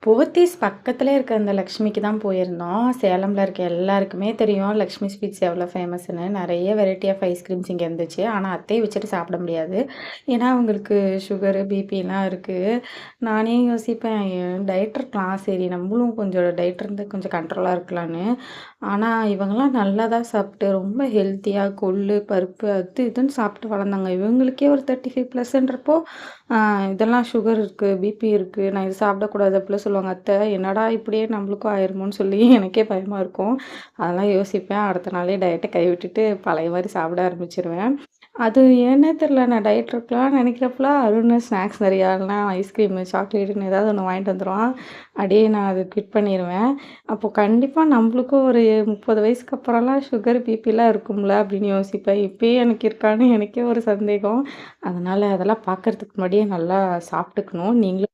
போத்தீஸ் பக்கத்திலே இருக்க அந்த லக்ஷ்மிக்கு தான் போயிருந்தோம். சேலம்ல இருக்க எல்லாருக்குமே தெரியும் லக்ஷ்மி ஸ்வீட்ஸ் எவ்வளோ ஃபேமஸ்ன்னு. நெறைய வெரைட்டி ஆஃப் ஐஸ்கிரீம்ஸ் இங்க இருந்துச்சு. ஆனா அத்தைய வச்சுட்டு சாப்பிட முடியாது. ஏன்னா அவங்களுக்கு சுகரு, பிபிலாம் இருக்கு. நானே யோசிப்பேன் டயட் இருக்கலாம். சரி நம்மளும் கொஞ்சம் டயட் இருந்து கொஞ்சம் கண்ட்ரோலா இருக்கலான்னு. ஆனா இவங்கலாம் நல்லா தான் சாப்பிட்டு ரொம்ப ஹெல்த்தியா கொள்ளு, பருப்பு அது இதுன்னு சாப்பிட்டு வளர்ந்தாங்க. இவங்களுக்கே ஒரு 35 ப்ளஸ்ன்றப்போ ஆ இதெல்லாம் சுகர் இருக்கு, பிபி இருக்கு. நான் இது சாப்பிடக்கூடாது அப்படிலாம் சொல்லுவாங்க அத்தை. என்னடா இப்படியே நம்மளுக்கும் ஆயிருமோன்னு சொல்லி எனக்கே பயமா இருக்கும். அதெல்லாம் யோசிப்பேன். அடுத்த நாளே டயட்ட கைவிட்டுட்டு பழைய மாரி சாப்பிட ஆரம்பிச்சுருவேன். அது ஏன்னே தெரியல. நான் டயட் இருக்கலாம்னு நெனைக்கிறப்பலாம் அருண் ஸ்நாக்ஸ் நெறையா இல்லனா ஐஸ்கிரீமு, சாக்லேட்டுன்னு ஏதாவது ஒண்ணு வாங்கிட்டு வந்துருவான். அப்படியே நான் அத குவிட் பண்ணிருவேன். அப்போ கண்டிப்பா நம்மளுக்கும் ஒரு 30 வயசுக்கு அப்புறம்லாம் சுகர், பிபிலாம் இருக்கும்ல அப்படின்னு யோசிப்பேன். இப்பயே எனக்கு இருக்கான்னு எனக்கே ஒரு சந்தேகம். அதனால அதெல்லாம் பார்க்கறதுக்கு முன்னாடியே நல்லா சாப்பிட்டுக்கணும். நீங்களும்